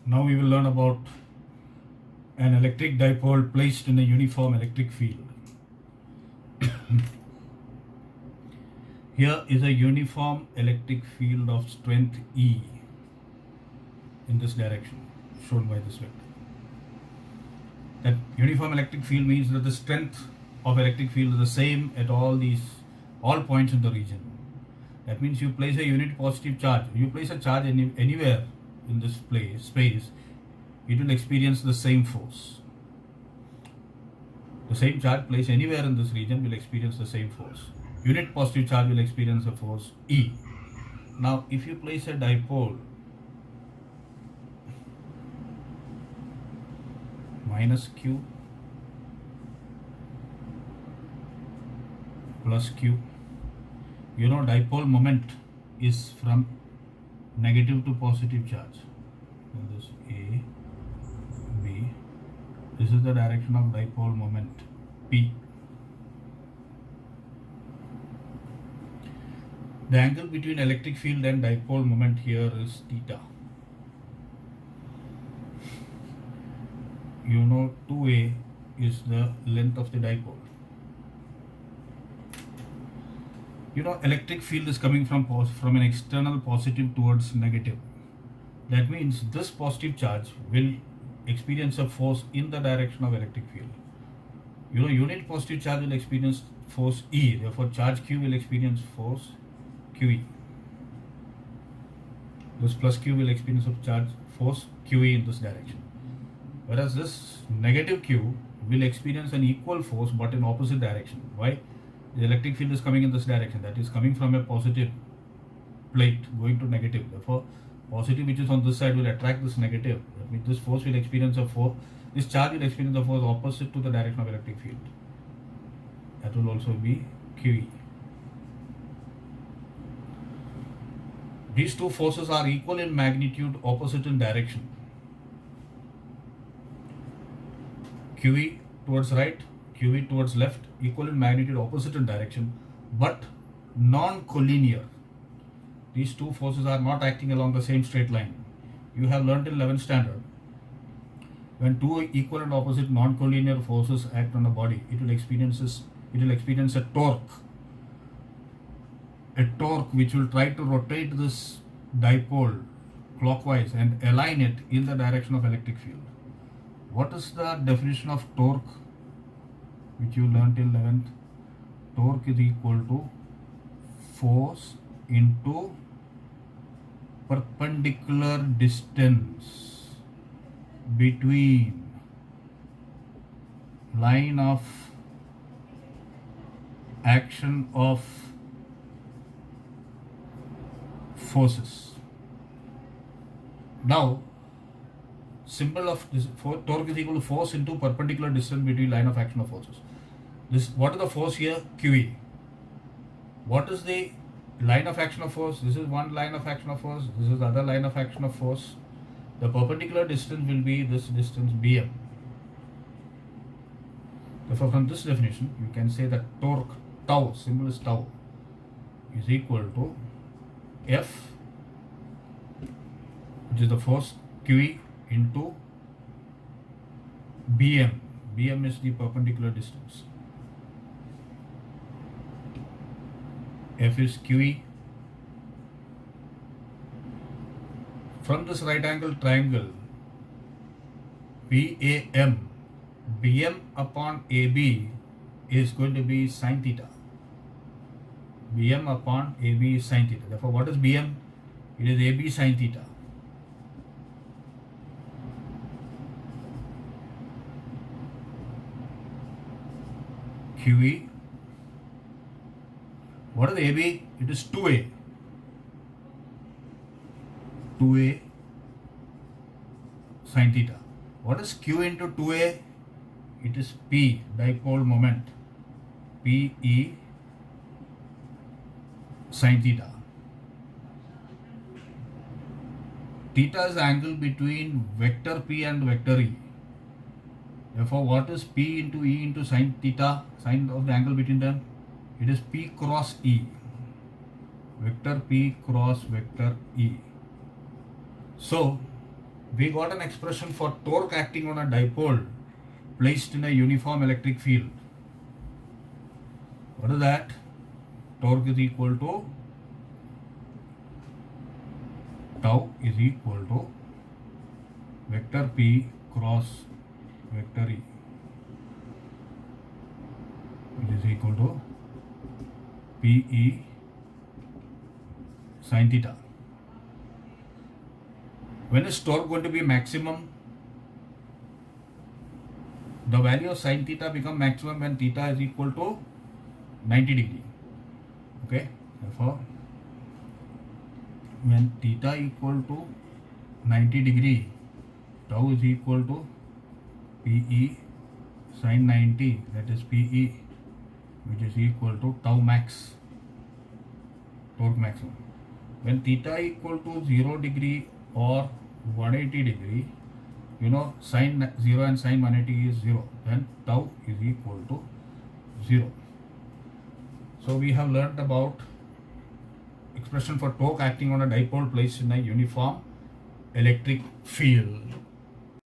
Now we will learn about an electric dipole placed in a uniform electric field. Here is a uniform electric field of strength E in this direction, shown by this vector. That uniform electric field means that the strength of electric field is the same at all points in the region. That means you place a unit positive charge. You place a charge anywhere in this space, it will experience the same force. The same charge placed anywhere in this region will experience the same force. Unit positive charge will experience the force E. Now, if you place a dipole minus Q plus Q, you know dipole moment is from negative to positive charge. So this A, B, this is the direction of dipole moment P. The angle between electric field and dipole moment here is theta. You know 2A is the length of the dipole. You know electric field is coming from an external positive towards negative. That means this positive charge will experience a force in the direction of electric field. You know unit positive charge will experience force E, therefore charge Q will experience force QE. This plus Q will experience a charge force QE in this direction. Whereas this negative Q will experience an equal force but in opposite direction. Why? The electric field is coming in this direction, that is coming from a positive plate going to negative. Therefore, positive which is on this side will attract this negative. That means this force will experience a force, this charge will experience a force opposite to the direction of electric field. That will also be QE. These two forces are equal in magnitude, opposite in direction. QE towards right, QE towards left, equal in magnitude, opposite in direction, but non-collinear. These two forces are not acting along the same straight line. You have learnt in 11th standard, when two equal and opposite non-collinear forces act on a body, it will experience a torque which will try to rotate this dipole clockwise and align it in the direction of electric field. What is the definition of torque which you learnt in 11th? Torque is equal to force into perpendicular distance between line of action of forces. Now, symbol of this torque is equal to force into perpendicular distance between line of action of forces. What is the force here? QE. What is the line of action of force? This is one line of action of force. This is the other line of action of force. The perpendicular distance will be this distance BM. Therefore, from this definition, you can say that torque tau, symbol is tau, is equal to F, which is the force QE, into BM. BM is the perpendicular distance. F is QE. From this right angle triangle, BAM, BM upon AB is going to be sin theta. BM upon AB is sin theta. Therefore, what is BM? It is AB sin theta. QE. What is AB? It is 2A. 2A sin theta. What is Q into 2A? It is P, dipole moment. PE sin theta. Theta is the angle between vector P and vector E. Therefore, what is P into E into sin theta, sine of the angle between them? It is P cross E. Vector P cross vector E. So, we got an expression for torque acting on a dipole placed in a uniform electric field. What is that? Torque is equal to tau is equal to vector P cross vector E, which is equal to PE sin theta. When is torque going to be maximum? The value of sin theta become maximum when theta is equal to 90 degree. Okay, therefore when theta equal to 90 degree, tau is equal to PE sin 90, that is PE, which is equal to tau max, torque maximum. When theta equal to 0 degree or 180 degree, you know sin 0 and sin 180 is 0, then tau is equal to 0. So we have learnt about expression for torque acting on a dipole placed in a uniform electric field.